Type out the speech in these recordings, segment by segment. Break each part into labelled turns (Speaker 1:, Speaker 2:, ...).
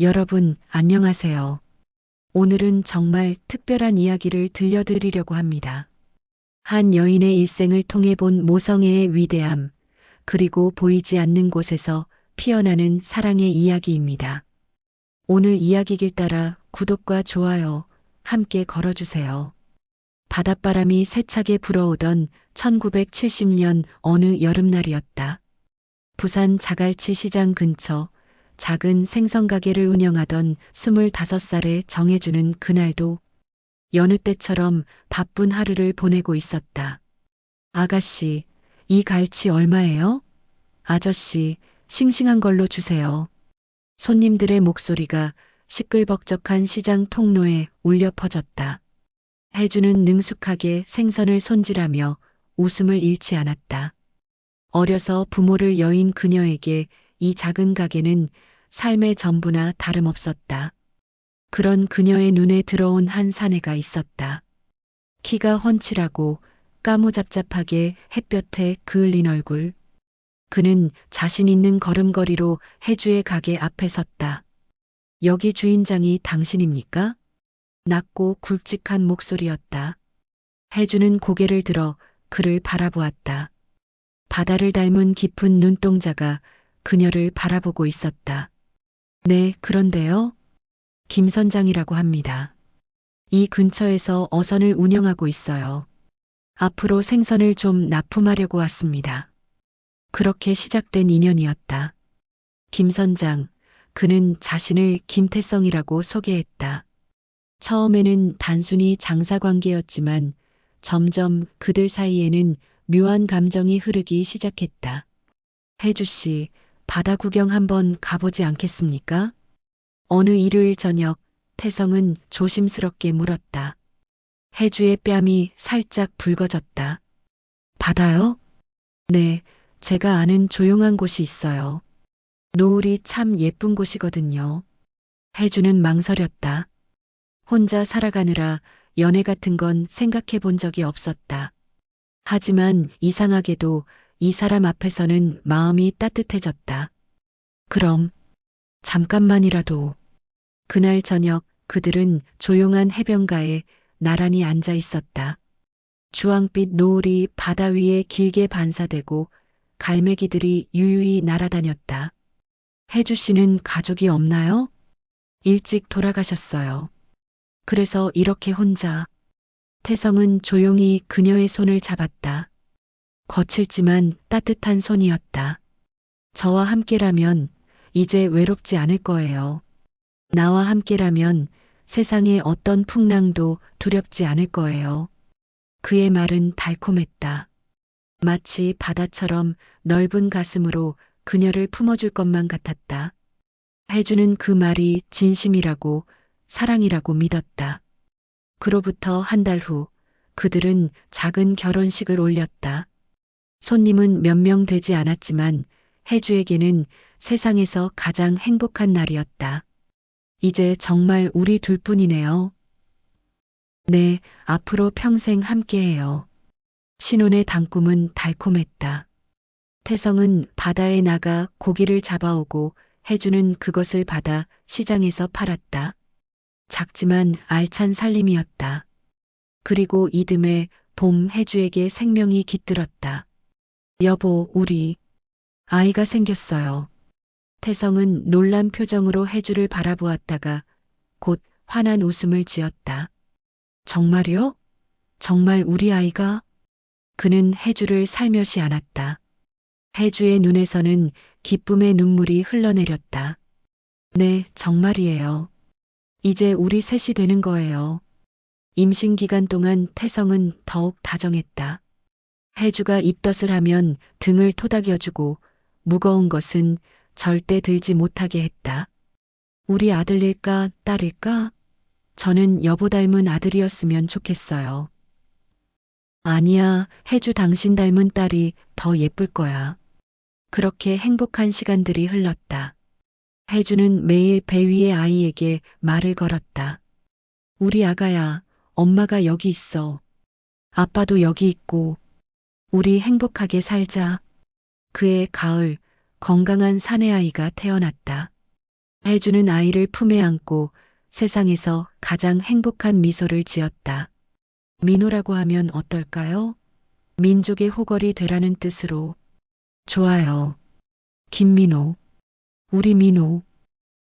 Speaker 1: 여러분, 안녕하세요. 오늘은 정말 특별한 이야기를 들려드리려고 합니다. 한 여인의 일생을 통해 본 모성애의 위대함, 그리고 보이지 않는 곳에서 피어나는 사랑의 이야기입니다. 오늘 이야기길 따라 구독과 좋아요 함께 걸어주세요. 바닷바람이 세차게 불어오던 1970년 어느 여름날이었다. 부산 자갈치 시장 근처 작은 생선가게를 운영하던 25살의 정혜주는 그날도 여느 때처럼 바쁜 하루를 보내고 있었다. 아가씨, 이 갈치 얼마예요? 아저씨, 싱싱한 걸로 주세요. 손님들의 목소리가 시끌벅적한 시장 통로에 울려 퍼졌다. 혜주는 능숙하게 생선을 손질하며 웃음을 잃지 않았다. 어려서 부모를 여인 그녀에게 이 작은 가게는 삶의 전부나 다름없었다. 그런 그녀의 눈에 들어온 한 사내가 있었다. 키가 훤칠하고 까무잡잡하게 햇볕에 그을린 얼굴. 그는 자신 있는 걸음걸이로 혜주의 가게 앞에 섰다. 여기 주인장이 당신입니까? 낮고 굵직한 목소리였다. 혜주는 고개를 들어 그를 바라보았다. 바다를 닮은 깊은 눈동자가 그녀를 바라보고 있었다. 네, 그런데요. 김 선장이라고 합니다. 이 근처에서 어선을 운영하고 있어요. 앞으로 생선을 좀 납품하려고 왔습니다. 그렇게 시작된 인연이었다. 김 선장, 그는 자신을 김태성이라고 소개했다. 처음에는 단순히 장사 관계였지만 점점 그들 사이에는 묘한 감정이 흐르기 시작했다. 혜주 씨, 바다 구경 한번 가보지 않겠습니까? 어느 일요일 저녁 태성은 조심스럽게 물었다. 혜주의 뺨이 살짝 붉어졌다. 바다요? 네, 제가 아는 조용한 곳이 있어요. 노을이 참 예쁜 곳이거든요. 혜주는 망설였다. 혼자 살아가느라 연애 같은 건 생각해 본 적이 없었다. 하지만 이상하게도 이 사람 앞에서는 마음이 따뜻해졌다. 그럼 잠깐만이라도. 그날 저녁 그들은 조용한 해변가에 나란히 앉아 있었다. 주황빛 노을이 바다 위에 길게 반사되고 갈매기들이 유유히 날아다녔다. 혜주 씨는 가족이 없나요? 일찍 돌아가셨어요. 그래서 이렇게 혼자. 태성은 조용히 그녀의 손을 잡았다. 거칠지만 따뜻한 손이었다. 저와 함께라면 이제 외롭지 않을 거예요. 나와 함께라면 세상의 어떤 풍랑도 두렵지 않을 거예요. 그의 말은 달콤했다. 마치 바다처럼 넓은 가슴으로 그녀를 품어줄 것만 같았다. 혜주는 그 말이 진심이라고 사랑이라고 믿었다. 그로부터 한 달 후 그들은 작은 결혼식을 올렸다. 손님은 몇 명 되지 않았지만 혜주에게는 세상에서 가장 행복한 날이었다. 이제 정말 우리 둘뿐이네요. 네, 앞으로 평생 함께해요. 신혼의 단꿈은 달콤했다. 태성은 바다에 나가 고기를 잡아오고 혜주는 그것을 받아 시장에서 팔았다. 작지만 알찬 살림이었다. 그리고 이듬해 봄 혜주에게 생명이 깃들었다. 여보, 우리 아이가 생겼어요. 태성은 놀란 표정으로 혜주를 바라보았다가 곧 환한 웃음을 지었다. 정말요? 정말 우리 아이가? 그는 혜주를 살며시 안았다. 혜주의 눈에서는 기쁨의 눈물이 흘러내렸다. 네, 정말이에요. 이제 우리 셋이 되는 거예요. 임신 기간 동안 태성은 더욱 다정했다. 혜주가 입덧을 하면 등을 토닥여주고 무거운 것은 절대 들지 못하게 했다. 우리 아들일까 딸일까? 저는 여보 닮은 아들이었으면 좋겠어요. 아니야, 혜주 당신 닮은 딸이 더 예쁠 거야. 그렇게 행복한 시간들이 흘렀다. 혜주는 매일 배 위의 아이에게 말을 걸었다. 우리 아가야, 엄마가 여기 있어. 아빠도 여기 있고, 우리 행복하게 살자. 그의 가을, 건강한 사내아이가 태어났다. 혜주는 아이를 품에 안고 세상에서 가장 행복한 미소를 지었다. 민호라고 하면 어떨까요? 민족의 호걸이 되라는 뜻으로. 좋아요. 김민호. 우리 민호.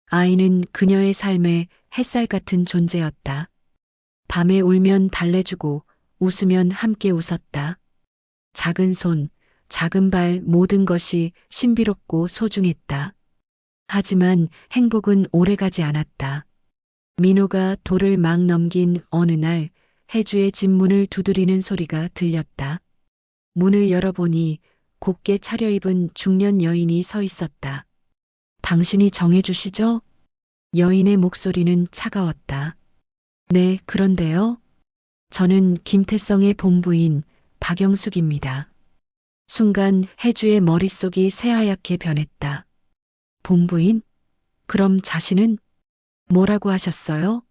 Speaker 1: 아이는 그녀의 삶의 햇살 같은 존재였다. 밤에 울면 달래주고 웃으면 함께 웃었다. 작은 손, 작은 발 모든 것이 신비롭고 소중했다. 하지만 행복은 오래가지 않았다. 민호가 돌을 막 넘긴 어느 날 혜주의 집 문을 두드리는 소리가 들렸다. 문을 열어보니 곱게 차려입은 중년 여인이 서 있었다. 당신이 정해주시죠? 여인의 목소리는 차가웠다. 네, 그런데요. 저는 김태성의 본부인 박영숙입니다. 순간 혜주의 머릿속이 새하얗게 변했다. 본부인? 그럼 자신은? 뭐라고 하셨어요?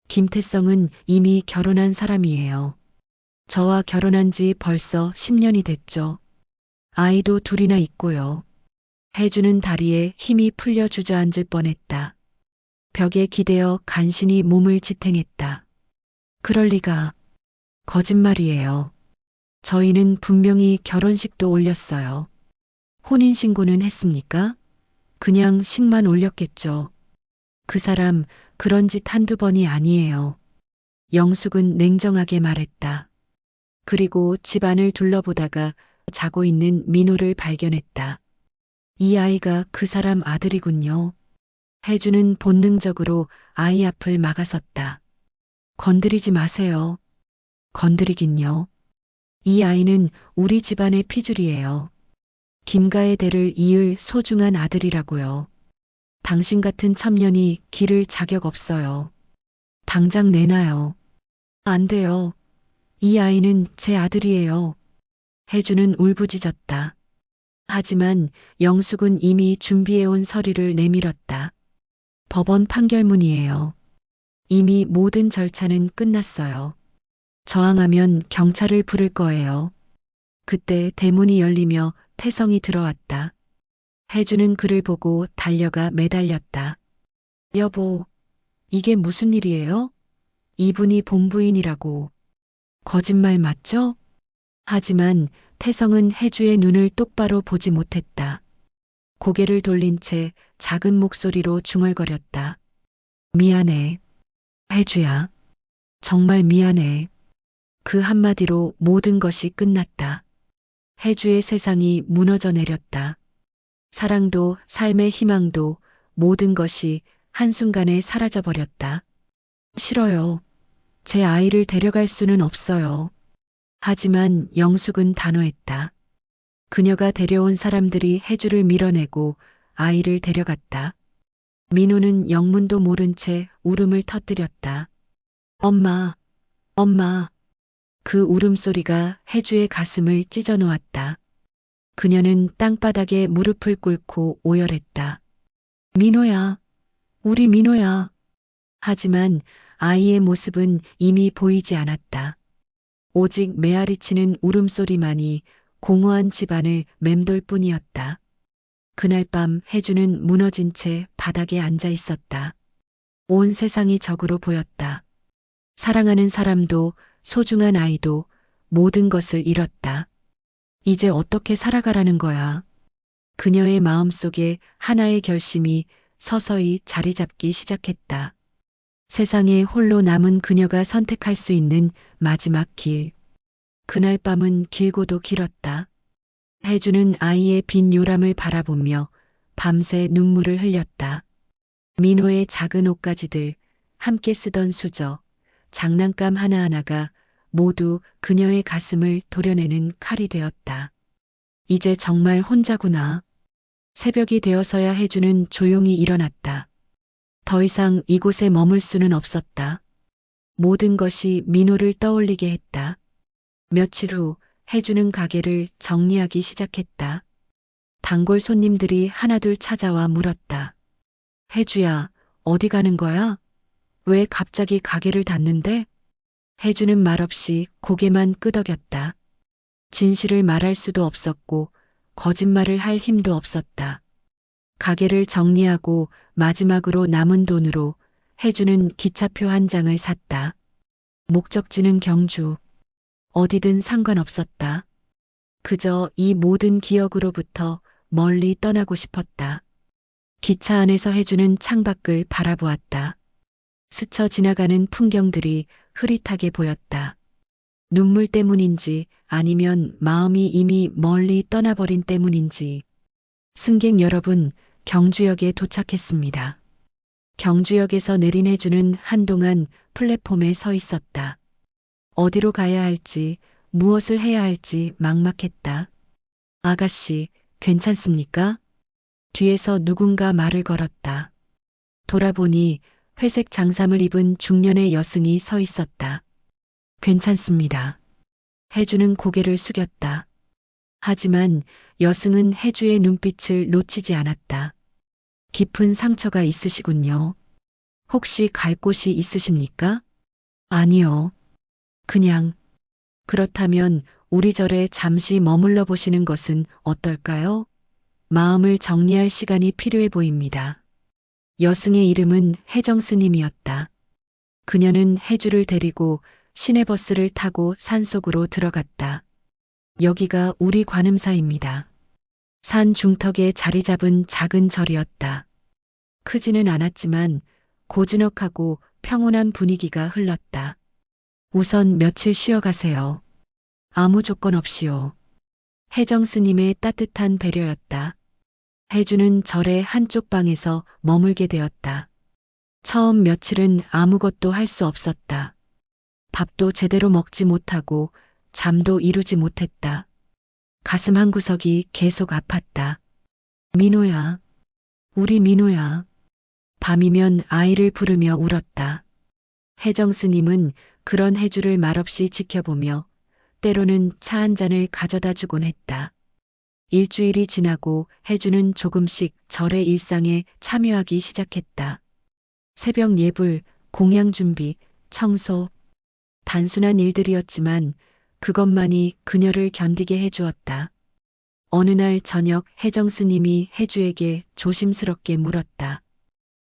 Speaker 1: 김태성은 이미 결혼한 사람이에요. 저와 결혼한 지 벌써 10년이 됐죠. 아이도 둘이나 있고요. 혜주는 다리에 힘이 풀려 주저앉을 뻔했다. 벽에 기대어 간신히 몸을 지탱했다. 그럴 리가. 거짓말이에요. 저희는 분명히 결혼식도 올렸어요. 혼인신고는 했습니까? 그냥 식만 올렸겠죠. 그 사람 그런 짓 한두 번이 아니에요. 영숙은 냉정하게 말했다. 그리고 집안을 둘러보다가 자고 있는 민호를 발견했다. 이 아이가 그 사람 아들이군요. 혜주는 본능적으로 아이 앞을 막아섰다. 건드리지 마세요. 건드리긴요. 이 아이는 우리 집안의 피줄이에요. 김가의 대를 이을 소중한 아들이라고요. 당신 같은 첩년이 기를 자격 없어요. 당장 내놔요. 안 돼요. 이 아이는 제 아들이에요. 혜주는 울부짖었다. 하지만 영숙은 이미 준비해온 서류를 내밀었다. 법원 판결문이에요. 이미 모든 절차는 끝났어요. 저항하면 경찰을 부를 거예요. 그때 대문이 열리며 태성이 들어왔다. 혜주는 그를 보고 달려가 매달렸다. 여보, 이게 무슨 일이에요? 이분이 본부인이라고. 거짓말 맞죠? 하지만 태성은 혜주의 눈을 똑바로 보지 못했다. 고개를 돌린 채 작은 목소리로 중얼거렸다. 미안해. 혜주야. 정말 미안해. 그 한마디로 모든 것이 끝났다. 혜주의 세상이 무너져 내렸다. 사랑도 삶의 희망도 모든 것이 한순간에 사라져버렸다. 싫어요. 제 아이를 데려갈 수는 없어요. 하지만 영숙은 단호했다. 그녀가 데려온 사람들이 혜주를 밀어내고 아이를 데려갔다. 민호는 영문도 모른 채 울음을 터뜨렸다. 엄마, 엄마. 그 울음소리가 혜주의 가슴을 찢어 놓았다. 그녀는 땅바닥에 무릎을 꿇고 오열했다. 민호야, 우리 민호야. 하지만 아이의 모습은 이미 보이지 않았다. 오직 메아리치는 울음소리만이 공허한 집안을 맴돌 뿐이었다. 그날 밤 혜주는 무너진 채 바닥에 앉아 있었다. 온 세상이 적으로 보였다. 사랑하는 사람도 소중한 아이도 모든 것을 잃었다. 이제 어떻게 살아가라는 거야. 그녀의 마음속에 하나의 결심이 서서히 자리 잡기 시작했다. 세상에 홀로 남은 그녀가 선택할 수 있는 마지막 길. 그날 밤은 길고도 길었다. 혜주는 아이의 빈 요람을 바라보며 밤새 눈물을 흘렸다. 민호의 작은 옷가지들, 함께 쓰던 수저, 장난감 하나하나가 모두 그녀의 가슴을 도려내는 칼이 되었다. 이제 정말 혼자구나. 새벽이 되어서야 혜주는 조용히 일어났다. 더 이상 이곳에 머물 수는 없었다. 모든 것이 민호를 떠올리게 했다. 며칠 후 혜주는 가게를 정리하기 시작했다. 단골 손님들이 하나둘 찾아와 물었다. 혜주야, 어디 가는 거야? 왜 갑자기 가게를 닫는데? 혜주는 말없이 고개만 끄덕였다. 진실을 말할 수도 없었고 거짓말을 할 힘도 없었다. 가게를 정리하고 마지막으로 남은 돈으로 혜주는 기차표 한 장을 샀다. 목적지는 경주. 어디든 상관없었다. 그저 이 모든 기억으로부터 멀리 떠나고 싶었다. 기차 안에서 혜주는 창밖을 바라보았다. 스쳐 지나가는 풍경들이 흐릿하게 보였다. 눈물 때문인지 아니면 마음이 이미 멀리 떠나버린 때문인지. 승객 여러분, 경주역에 도착했습니다. 경주역에서 내린 혜주는 한동안 플랫폼에 서 있었다. 어디로 가야 할지, 무엇을 해야 할지 막막했다. 아가씨, 괜찮습니까? 뒤에서 누군가 말을 걸었다. 돌아보니 회색 장삼을 입은 중년의 여승이 서 있었다. 괜찮습니다. 혜주는 고개를 숙였다. 하지만 여승은 혜주의 눈빛을 놓치지 않았다. 깊은 상처가 있으시군요. 혹시 갈 곳이 있으십니까? 아니요. 그냥. 그렇다면 우리 절에 잠시 머물러 보시는 것은 어떨까요? 마음을 정리할 시간이 필요해 보입니다. 여승의 이름은 혜정 스님이었다. 그녀는 혜주를 데리고 시내버스를 타고 산속으로 들어갔다. 여기가 우리 관음사입니다. 산 중턱에 자리 잡은 작은 절이었다. 크지는 않았지만 고즈넉하고 평온한 분위기가 흘렀다. 우선 며칠 쉬어가세요. 아무 조건 없이요. 혜정 스님의 따뜻한 배려였다. 혜주는 절의 한쪽 방에서 머물게 되었다. 처음 며칠은 아무것도 할 수 없었다. 밥도 제대로 먹지 못하고 잠도 이루지 못했다. 가슴 한구석이 계속 아팠다. 민호야, 우리 민호야. 밤이면 아이를 부르며 울었다. 혜정 스님은 그런 혜주를 말없이 지켜보며 때로는 차 한 잔을 가져다 주곤 했다. 일주일이 지나고 혜주는 조금씩 절의 일상에 참여하기 시작했다. 새벽 예불, 공양 준비, 청소. 단순한 일들이었지만 그것만이 그녀를 견디게 해주었다. 어느 날 저녁 혜정 스님이 혜주에게 조심스럽게 물었다.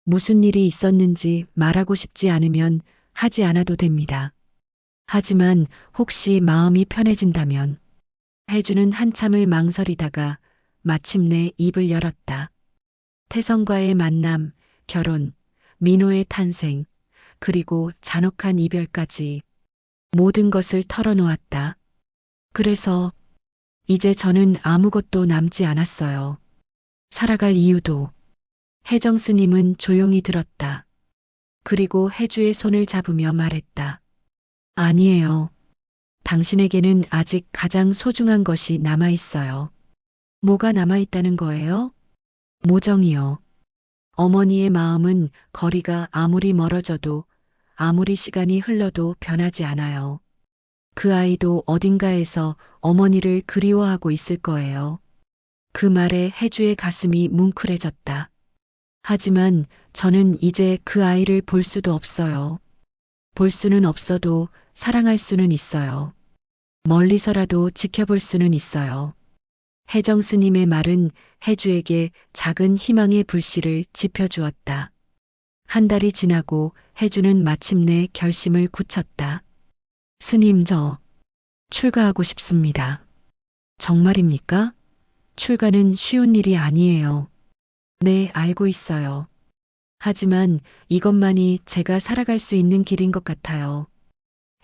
Speaker 1: 무슨 일이 있었는지 말하고 싶지 않으면 하지 않아도 됩니다. 하지만 혹시 마음이 편해진다면. 혜주는 한참을 망설이다가 마침내 입을 열었다. 태성과의 만남, 결혼, 민호의 탄생, 그리고 잔혹한 이별까지 모든 것을 털어놓았다. 그래서 이제 저는 아무것도 남지 않았어요. 살아갈 이유도. 혜정 스님은 조용히 들었다. 그리고 혜주의 손을 잡으며 말했다. 아니에요. 당신에게는 아직 가장 소중한 것이 남아있어요. 뭐가 남아있다는 거예요? 모정이요. 어머니의 마음은 거리가 아무리 멀어져도 아무리 시간이 흘러도 변하지 않아요. 그 아이도 어딘가에서 어머니를 그리워하고 있을 거예요. 그 말에 혜주의 가슴이 뭉클해졌다. 하지만 저는 이제 그 아이를 볼 수도 없어요. 볼 수는 없어도 사랑할 수는 있어요. 멀리서라도 지켜볼 수는 있어요. 혜정 스님의 말은 혜주에게 작은 희망의 불씨를 지펴주었다. 한 달이 지나고 혜주는 마침내 결심을 굳혔다. 스님, 저 출가하고 싶습니다. 정말입니까? 출가는 쉬운 일이 아니에요. 네, 알고 있어요. 하지만 이것만이 제가 살아갈 수 있는 길인 것 같아요.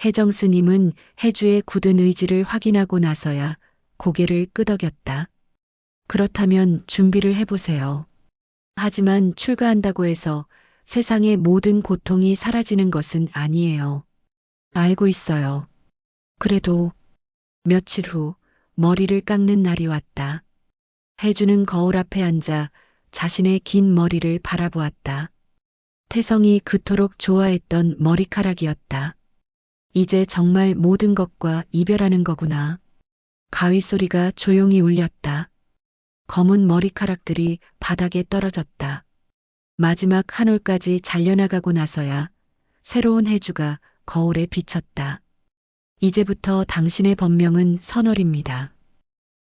Speaker 1: 혜정 스님은 혜주의 굳은 의지를 확인하고 나서야 고개를 끄덕였다. 그렇다면 준비를 해보세요. 하지만 출가한다고 해서 세상의 모든 고통이 사라지는 것은 아니에요. 알고 있어요. 그래도 며칠 후 머리를 깎는 날이 왔다. 혜주는 거울 앞에 앉아 자신의 긴 머리를 바라보았다. 태성이 그토록 좋아했던 머리카락이었다. 이제 정말 모든 것과 이별하는 거구나. 가위 소리가 조용히 울렸다. 검은 머리카락들이 바닥에 떨어졌다. 마지막 한 올까지 잘려나가고 나서야 새로운 혜주가 거울에 비쳤다. 이제부터 당신의 법명은 선월입니다.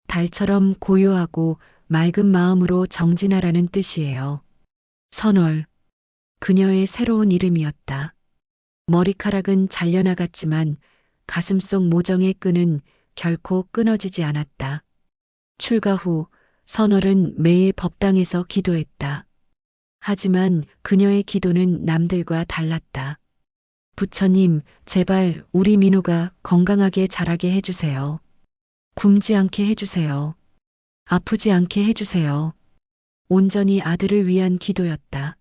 Speaker 1: 달처럼 고요하고 맑은 마음으로 정진하라는 뜻이에요. 선월. 그녀의 새로운 이름이었다. 머리카락은 잘려나갔지만 가슴속 모정의 끈은 결코 끊어지지 않았다. 출가 후 선월은 매일 법당에서 기도했다. 하지만 그녀의 기도는 남들과 달랐다. 부처님, 제발 우리 민호가 건강하게 자라게 해주세요. 굶지 않게 해주세요. 아프지 않게 해주세요. 온전히 아들을 위한 기도였다.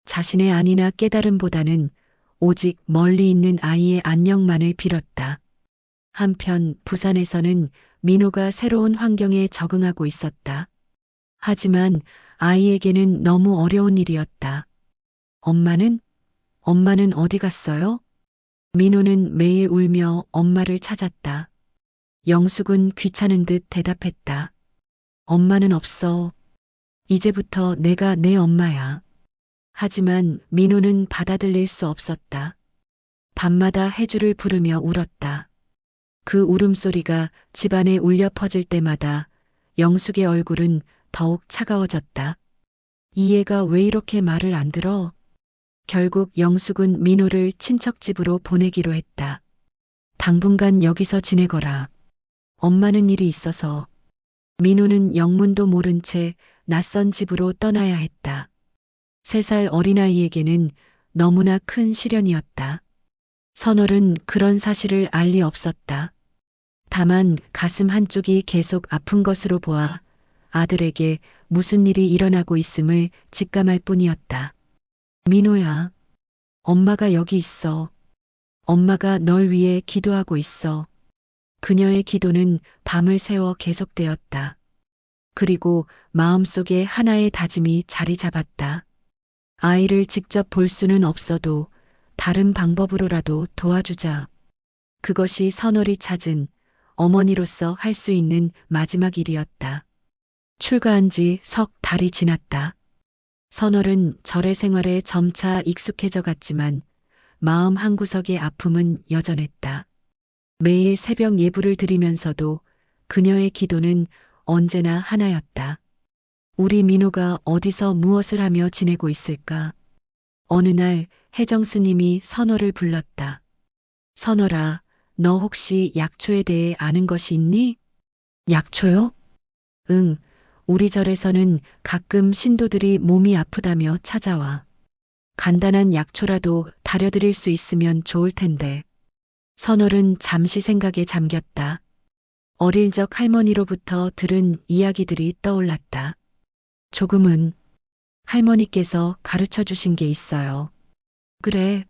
Speaker 1: 자신의 안이나 깨달음보다는 오직 멀리 있는 아이의 안녕만을 빌었다. 한편 부산에서는 민호가 새로운 환경에 적응하고 있었다. 하지만 아이에게는 너무 어려운 일이었다. 엄마는 어디 갔어요? 민호는 매일 울며 엄마를 찾았다. 영숙은 귀찮은 듯 대답했다. 엄마는 없어. 이제부터 내가 내 엄마야. 하지만 민호는 받아들일 수 없었다. 밤마다 해주를 부르며 울었다. 그 울음소리가 집안에 울려 퍼질 때마다 영숙의 얼굴은 더욱 차가워졌다. 이 애가 왜 이렇게 말을 안 들어? 결국 영숙은 민호를 친척 집으로 보내기로 했다. 당분간 여기서 지내거라. 엄마는 일이 있어서. 민호는 영문도 모른 채 낯선 집으로 떠나야 했다. 3살 어린아이에게는 너무나 큰 시련이었다. 선월은 그런 사실을 알 리 없었다. 다만 가슴 한쪽이 계속 아픈 것으로 보아 아들에게 무슨 일이 일어나고 있음을 직감할 뿐이었다. 민호야, 엄마가 여기 있어. 엄마가 널 위해 기도하고 있어. 그녀의 기도는 밤을 새워 계속되었다. 그리고 마음속에 하나의 다짐이 자리 잡았다. 아이를 직접 볼 수는 없어도 다른 방법으로라도 도와주자. 그것이 선월이 찾은 어머니로서 할 수 있는 마지막 일이었다. 출가한 지 석 달이 지났다. 선월은 절의 생활에 점차 익숙해져 갔지만 마음 한구석의 아픔은 여전했다. 매일 새벽 예불을 드리면서도 그녀의 기도는 언제나 하나였다. 우리 민호가 어디서 무엇을 하며 지내고 있을까? 어느 날 혜정 스님이 선월을 불렀다. 선월아, 너 혹시 약초에 대해 아는 것이 있니? 약초요? 응, 우리 절에서는 가끔 신도들이 몸이 아프다며 찾아와. 간단한 약초라도 다려드릴 수 있으면 좋을 텐데. 선월은 잠시 생각에 잠겼다. 어릴 적 할머니로부터 들은 이야기들이 떠올랐다. 조금은 할머니께서 가르쳐 주신 게 있어요. 그래,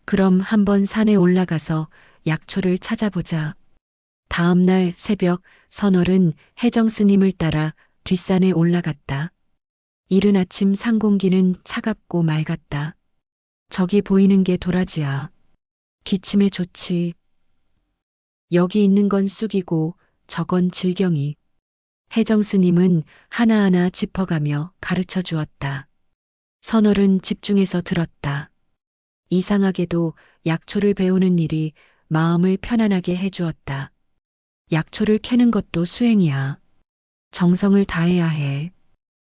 Speaker 1: 그럼 한번 산에 올라가서 약초를 찾아보자. 다음 날 새벽 선월은 혜정 스님을 따라 뒷산에 올라갔다. 이른 아침 산 공기는 차갑고 맑았다. 저기 보이는 게 도라지야. 기침에 좋지. 여기 있는 건 쑥이고 저건 질경이. 혜정 스님은 하나하나 짚어가며 가르쳐 주었다. 선월은 집중해서 들었다. 이상하게도 약초를 배우는 일이 마음을 편안하게 해주었다. 약초를 캐는 것도 수행이야. 정성을 다해야 해.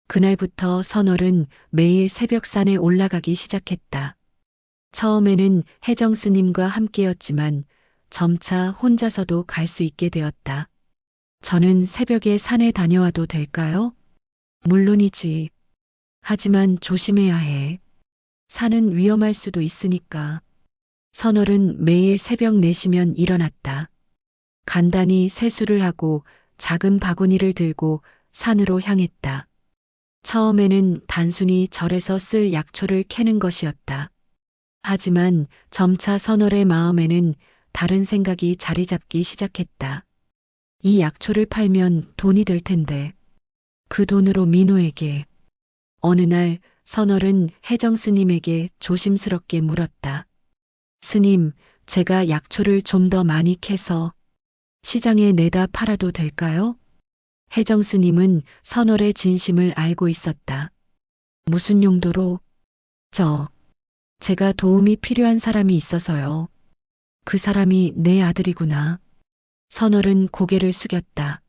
Speaker 1: 그날부터 선월은 매일 새벽산에 올라가기 시작했다. 처음에는 혜정 스님과 함께였지만 점차 혼자서도 갈 수 있게 되었다. 저는 새벽에 산에 다녀와도 될까요? 물론이지. 하지만 조심해야 해. 산은 위험할 수도 있으니까. 선월은 매일 새벽 4시면 일어났다. 간단히 세수를 하고 작은 바구니를 들고 산으로 향했다. 처음에는 단순히 절에서 쓸 약초를 캐는 것이었다. 하지만 점차 선월의 마음에는 다른 생각이 자리 잡기 시작했다. 이 약초를 팔면 돈이 될 텐데. 그 돈으로 민호에게. 어느 날 선월은 혜정 스님에게 조심스럽게 물었다. 스님, 제가 약초를 좀 더 많이 캐서 시장에 내다 팔아도 될까요? 혜정 스님은 선월의 진심을 알고 있었다. 무슨 용도로? 제가 도움이 필요한 사람이 있어서요. 그 사람이 내 아들이구나. 선월은 고개를 숙였다.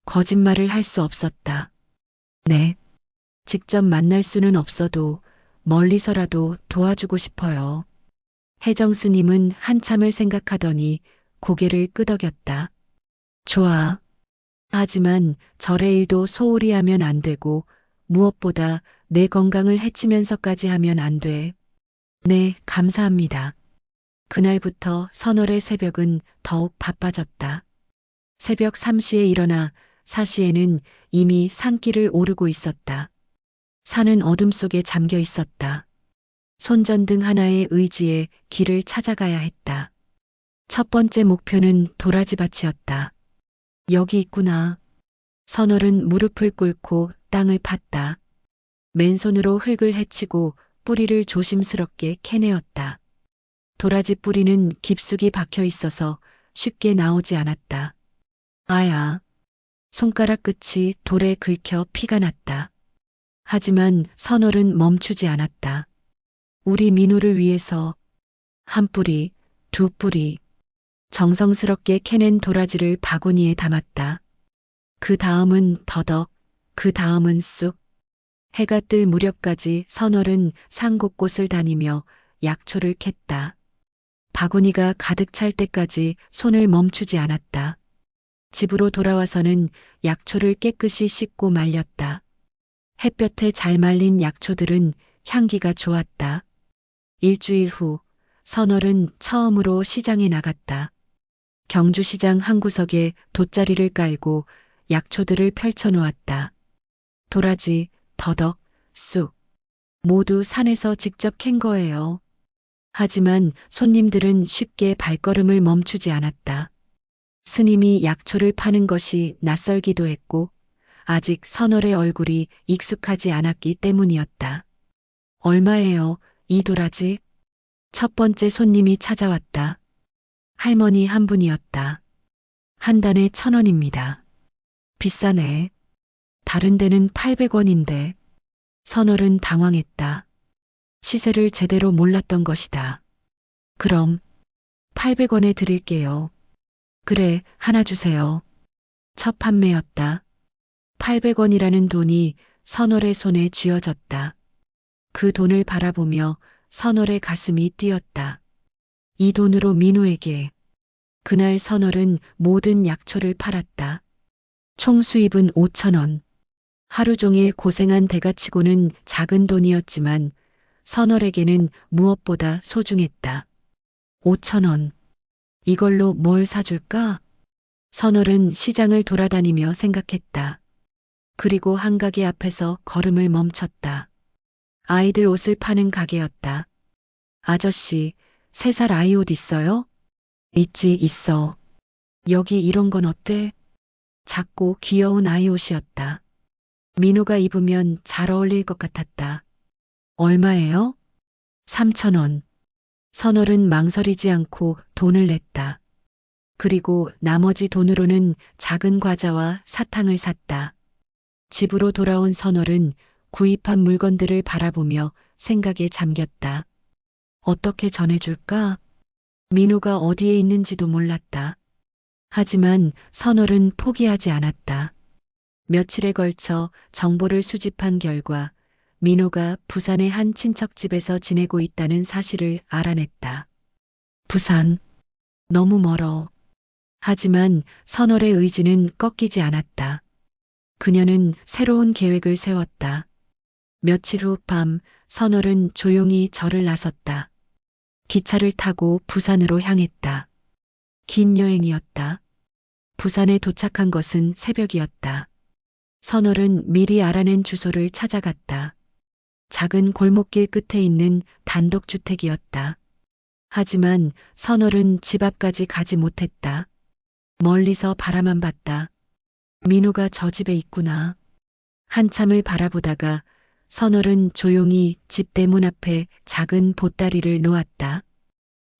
Speaker 1: 거짓말을 할 수 없었다. 네. 직접 만날 수는 없어도 멀리서라도 도와주고 싶어요. 혜정 스님은 한참을 생각하더니 고개를 끄덕였다. 좋아. 하지만 절의 일도 소홀히 하면 안 되고 무엇보다 내 건강을 해치면서까지 하면 안 돼. 네, 감사합니다. 그날부터 선월의 새벽은 더욱 바빠졌다. 새벽 3시에 일어나 4시에는 이미 산길을 오르고 있었다. 산은 어둠 속에 잠겨 있었다. 손전등 하나의 의지에 길을 찾아가야 했다. 첫 번째 목표는 도라지밭이었다. 여기 있구나. 선월은 무릎을 꿇고 땅을 팠다. 맨손으로 흙을 헤치고 뿌리를 조심스럽게 캐내었다. 도라지 뿌리는 깊숙이 박혀 있어서 쉽게 나오지 않았다. 아야. 손가락 끝이 돌에 긁혀 피가 났다. 하지만 선월은 멈추지 않았다. 우리 민우를 위해서 한 뿌리, 두 뿌리. 정성스럽게 캐낸 도라지를 바구니에 담았다. 그 다음은 더덕, 그 다음은 쑥. 해가 뜰 무렵까지 선월은 산 곳곳을 다니며 약초를 캤다. 바구니가 가득 찰 때까지 손을 멈추지 않았다. 집으로 돌아와서는 약초를 깨끗이 씻고 말렸다. 햇볕에 잘 말린 약초들은 향기가 좋았다. 일주일 후 선월은 처음으로 시장에 나갔다. 경주시장 한 구석에 돗자리를 깔고 약초들을 펼쳐 놓았다. 도라지, 더덕, 쑥. 모두 산에서 직접 캔 거예요. 하지만 손님들은 쉽게 발걸음을 멈추지 않았다. 스님이 약초를 파는 것이 낯설기도 했고 아직 선월의 얼굴이 익숙하지 않았기 때문이었다. 얼마예요, 이 도라지? 첫 번째 손님이 찾아왔다. 할머니 한 분이었다. 한 단에 1,000원입니다. 비싸네. 다른 데는 800원인데. 선월은 당황했다. 시세를 제대로 몰랐던 것이다. 그럼 800원에 드릴게요. 그래, 하나 주세요. 첫 판매였다. 800원이라는 돈이 선월의 손에 쥐어졌다. 그 돈을 바라보며 선월의 가슴이 뛰었다. 이 돈으로 민우에게. 그날 선월은 모든 약초를 팔았다. 총 수입은 5,000원. 하루 종일 고생한 대가치고는 작은 돈이었지만 선월에게는 무엇보다 소중했다. 5,000원. 이걸로 뭘 사줄까? 선월은 시장을 돌아다니며 생각했다. 그리고 한 가게 앞에서 걸음을 멈췄다. 아이들 옷을 파는 가게였다. 아저씨, 3살 아이 옷 있어요? 있지, 있어. 여기 이런 건 어때? 작고 귀여운 아이 옷이었다. 민우가 입으면 잘 어울릴 것 같았다. 얼마예요? 3,000원. 선월은 망설이지 않고 돈을 냈다. 그리고 나머지 돈으로는 작은 과자와 사탕을 샀다. 집으로 돌아온 선월은 구입한 물건들을 바라보며 생각에 잠겼다. 어떻게 전해줄까? 민우가 어디에 있는지도 몰랐다. 하지만 선월은 포기하지 않았다. 며칠에 걸쳐 정보를 수집한 결과 민우가 부산의 한 친척집에서 지내고 있다는 사실을 알아냈다. 부산. 너무 멀어. 하지만 선월의 의지는 꺾이지 않았다. 그녀는 새로운 계획을 세웠다. 며칠 후 밤 선월은 조용히 절을 나섰다. 기차를 타고 부산으로 향했다. 긴 여행이었다. 부산에 도착한 것은 새벽이었다. 선월은 미리 알아낸 주소를 찾아갔다. 작은 골목길 끝에 있는 단독주택이었다. 하지만 선월은 집 앞까지 가지 못했다. 멀리서 바라만 봤다. 민우가 저 집에 있구나. 한참을 바라보다가 선월은 조용히 집 대문 앞에 작은 보따리를 놓았다.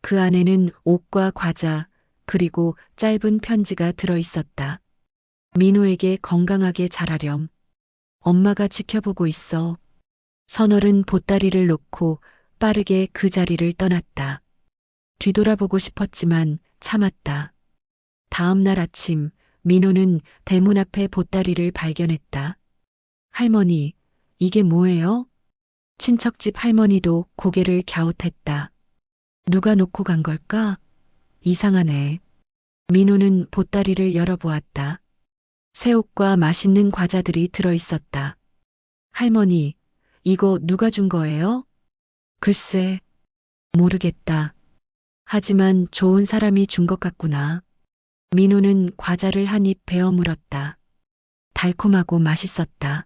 Speaker 1: 그 안에는 옷과 과자 그리고 짧은 편지가 들어 있었다. 민우에게 건강하게 자라렴. 엄마가 지켜보고 있어. 선월은 보따리를 놓고 빠르게 그 자리를 떠났다. 뒤돌아보고 싶었지만 참았다. 다음 날 아침 민우는 대문 앞에 보따리를 발견했다. 할머니, 이게 뭐예요? 친척집 할머니도 고개를 갸웃했다. 누가 놓고 간 걸까? 이상하네. 민호는 보따리를 열어보았다. 새 옷과 맛있는 과자들이 들어있었다. 할머니, 이거 누가 준 거예요? 글쎄, 모르겠다. 하지만 좋은 사람이 준 것 같구나. 민호는 과자를 한 입 베어 물었다. 달콤하고 맛있었다.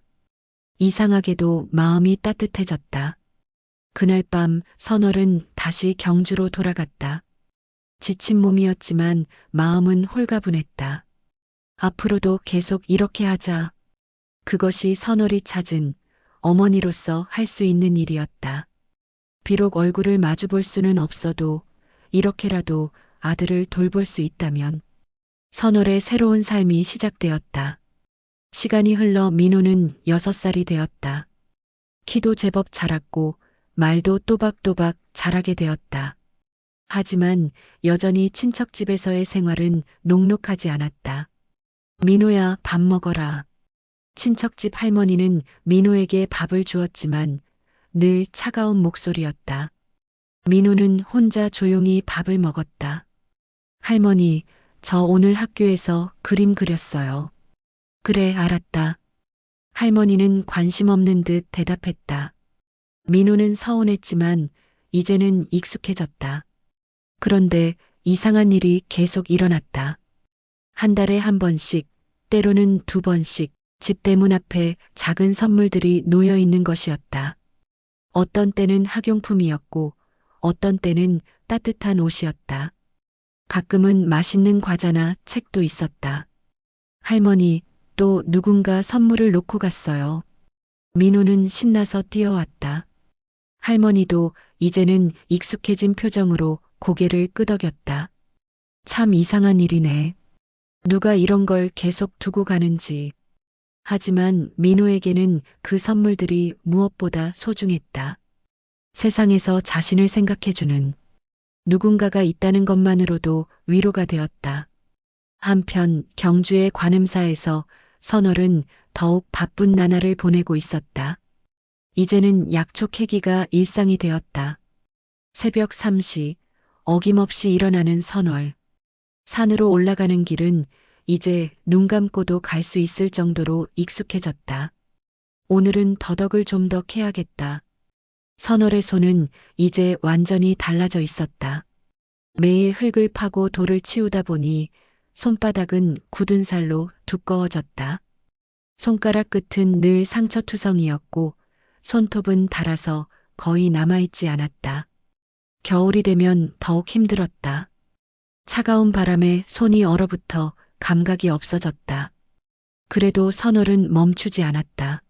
Speaker 1: 이상하게도 마음이 따뜻해졌다. 그날 밤 선월은 다시 경주로 돌아갔다. 지친 몸이었지만 마음은 홀가분했다. 앞으로도 계속 이렇게 하자. 그것이 선월이 찾은 어머니로서 할 수 있는 일이었다. 비록 얼굴을 마주 볼 수는 없어도 이렇게라도 아들을 돌볼 수 있다면 선월의 새로운 삶이 시작되었다. 시간이 흘러 민호는 6살이 되었다. 키도 제법 자랐고 말도 또박또박 잘하게 되었다. 하지만 여전히 친척집에서의 생활은 녹록하지 않았다. 민호야, 밥 먹어라. 친척집 할머니는 민호에게 밥을 주었지만 늘 차가운 목소리였다. 민호는 혼자 조용히 밥을 먹었다. 할머니, 저 오늘 학교에서 그림 그렸어요. 그래, 알았다. 할머니는 관심 없는 듯 대답했다. 민호는 서운했지만 이제는 익숙해졌다. 그런데 이상한 일이 계속 일어났다. 한 달에 한 번씩, 때로는 2번씩 집 대문 앞에 작은 선물들이 놓여 있는 것이었다. 어떤 때는 학용품이었고 어떤 때는 따뜻한 옷이었다. 가끔은 맛있는 과자나 책도 있었다. 할머니, 또 누군가 선물을 놓고 갔어요. 민호는 신나서 뛰어왔다. 할머니도 이제는 익숙해진 표정으로 고개를 끄덕였다. 참 이상한 일이네. 누가 이런 걸 계속 두고 가는지. 하지만 민호에게는 그 선물들이 무엇보다 소중했다. 세상에서 자신을 생각해주는 누군가가 있다는 것만으로도 위로가 되었다. 한편 경주의 관음사에서 선월은 더욱 바쁜 나날을 보내고 있었다. 이제는 약초 캐기가 일상이 되었다. 새벽 3시 어김없이 일어나는 선월. 산으로 올라가는 길은 이제 눈 감고도 갈 수 있을 정도로 익숙해졌다. 오늘은 더덕을 좀 더 캐야겠다. 선월의 손은 이제 완전히 달라져 있었다. 매일 흙을 파고 돌을 치우다 보니 손바닥은 굳은 살로 두꺼워졌다. 손가락 끝은 늘 상처투성이었고 손톱은 닳아서 거의 남아있지 않았다. 겨울이 되면 더욱 힘들었다. 차가운 바람에 손이 얼어붙어 감각이 없어졌다. 그래도 선월은 멈추지 않았다.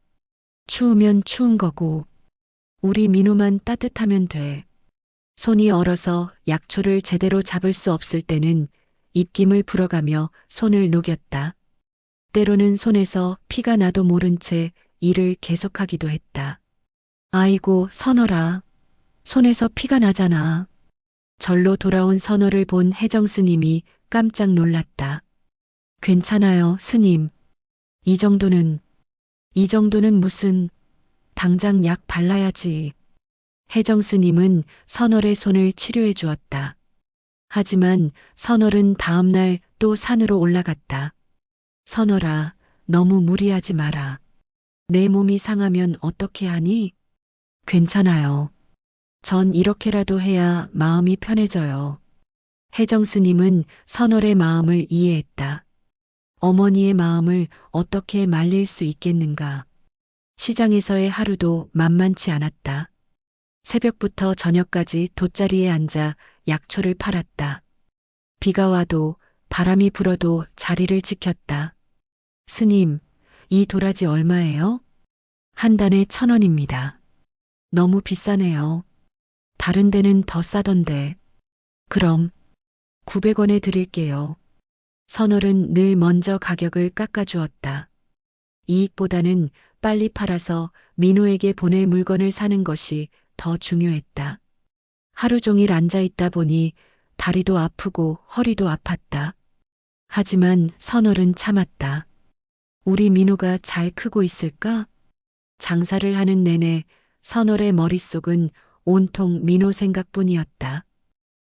Speaker 1: 추우면 추운 거고 우리 민호만 따뜻하면 돼. 손이 얼어서 약초를 제대로 잡을 수 없을 때는 입김을 불어가며 손을 녹였다. 때로는 손에서 피가 나도 모른 채 일을 계속하기도 했다. 아이고, 선월아. 손에서 피가 나잖아. 절로 돌아온 선월을 본 혜정 스님이 깜짝 놀랐다. 괜찮아요, 스님. 이 정도는 무슨, 당장 약 발라야지. 혜정 스님은 선월의 손을 치료해 주었다. 하지만 선월은 다음날 또 산으로 올라갔다. 선월아, 너무 무리하지 마라. 내 몸이 상하면 어떻게 하니? 괜찮아요. 전 이렇게라도 해야 마음이 편해져요. 혜정 스님은 선월의 마음을 이해했다. 어머니의 마음을 어떻게 말릴 수 있겠는가. 시장에서의 하루도 만만치 않았다. 새벽부터 저녁까지 돗자리에 앉아 약초를 팔았다. 비가 와도 바람이 불어도 자리를 지켰다. 스님, 이 도라지 얼마예요? 한 단에 1,000원입니다. 너무 비싸네요. 다른 데는 더 싸던데. 그럼 900원에 드릴게요. 선월은 늘 먼저 가격을 깎아주었다. 이익보다는 빨리 팔아서 민호에게 보낼 물건을 사는 것이 더 중요했다. 하루 종일 앉아 있다 보니 다리도 아프고 허리도 아팠다. 하지만 선월은 참았다. 우리 민호가 잘 크고 있을까? 장사를 하는 내내 선월의 머릿속은 온통 민호 생각뿐이었다.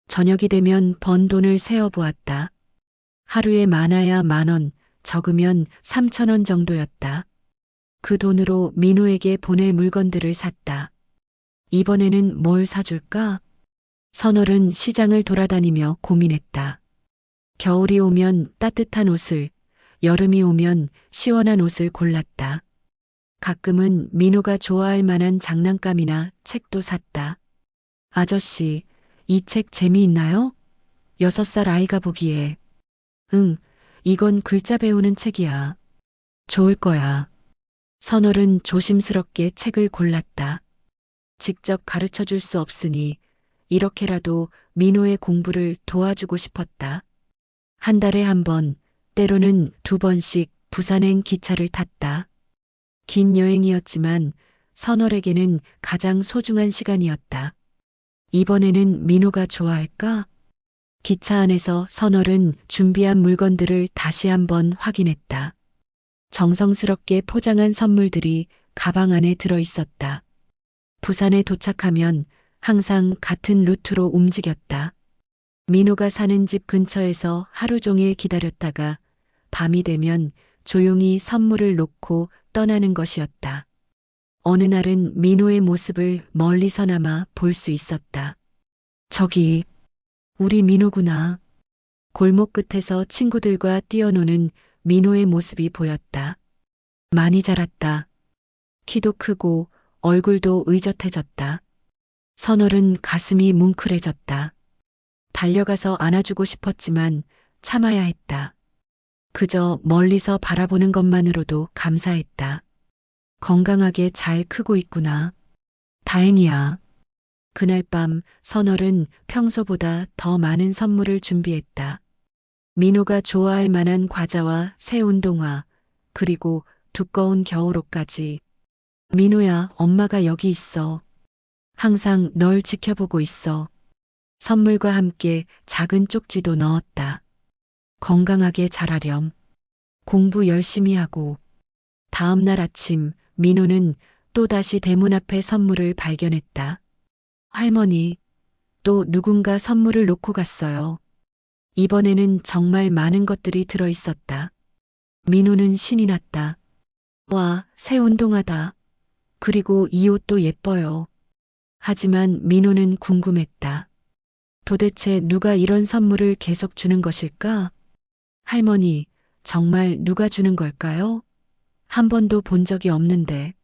Speaker 1: 저녁이 되면 번 돈을 세어보았다. 하루에 많아야 10,000원, 적으면 3,000원 정도였다. 그 돈으로 민호에게 보낼 물건들을 샀다. 이번에는 뭘 사줄까? 선월은 시장을 돌아다니며 고민했다. 겨울이 오면 따뜻한 옷을, 여름이 오면 시원한 옷을 골랐다. 가끔은 민호가 좋아할 만한 장난감이나 책도 샀다. 아저씨, 이 책 재미있나요? 6살 아이가 보기에. 응, 이건 글자 배우는 책이야. 좋을 거야. 선월은 조심스럽게 책을 골랐다. 직접 가르쳐 줄 수 없으니 이렇게라도 민호의 공부를 도와주고 싶었다. 한 달에 한 번, 때로는 2번씩 부산행 기차를 탔다. 긴 여행이었지만 선월에게는 가장 소중한 시간이었다. 이번에는 민호가 좋아할까? 기차 안에서 선월은 준비한 물건들을 다시 한번 확인했다. 정성스럽게 포장한 선물들이 가방 안에 들어 있었다. 부산에 도착하면 항상 같은 루트로 움직였다. 민호가 사는 집 근처에서 하루 종일 기다렸다가 밤이 되면 조용히 선물을 놓고 떠나는 것이었다. 어느 날은 민호의 모습을 멀리서나마 볼 수 있었다. 저기, 우리 민호구나. 골목 끝에서 친구들과 뛰어노는 민호의 모습이 보였다. 많이 자랐다. 키도 크고 얼굴도 의젓해졌다. 선월은 가슴이 뭉클해졌다. 달려가서 안아주고 싶었지만 참아야 했다. 그저 멀리서 바라보는 것만으로도 감사했다. 건강하게 잘 크고 있구나. 다행이야. 그날 밤 선월은 평소보다 더 많은 선물을 준비했다. 민호가 좋아할 만한 과자와 새 운동화, 그리고 두꺼운 겨울옷까지. 민호야, 엄마가 여기 있어. 항상 널 지켜보고 있어. 선물과 함께 작은 쪽지도 넣었다. 건강하게 자라렴. 공부 열심히 하고. 다음 날 아침 민호는 또다시 대문 앞에 선물을 발견했다. 할머니, 또 누군가 선물을 놓고 갔어요. 이번에는 정말 많은 것들이 들어 있었다. 민호는 신이 났다. 와, 새 운동화다. 그리고 이 옷도 예뻐요. 하지만 민호는 궁금했다. 도대체 누가 이런 선물을 계속 주는 것일까? 할머니, 정말 누가 주는 걸까요? 한 번도 본 적이 없는데.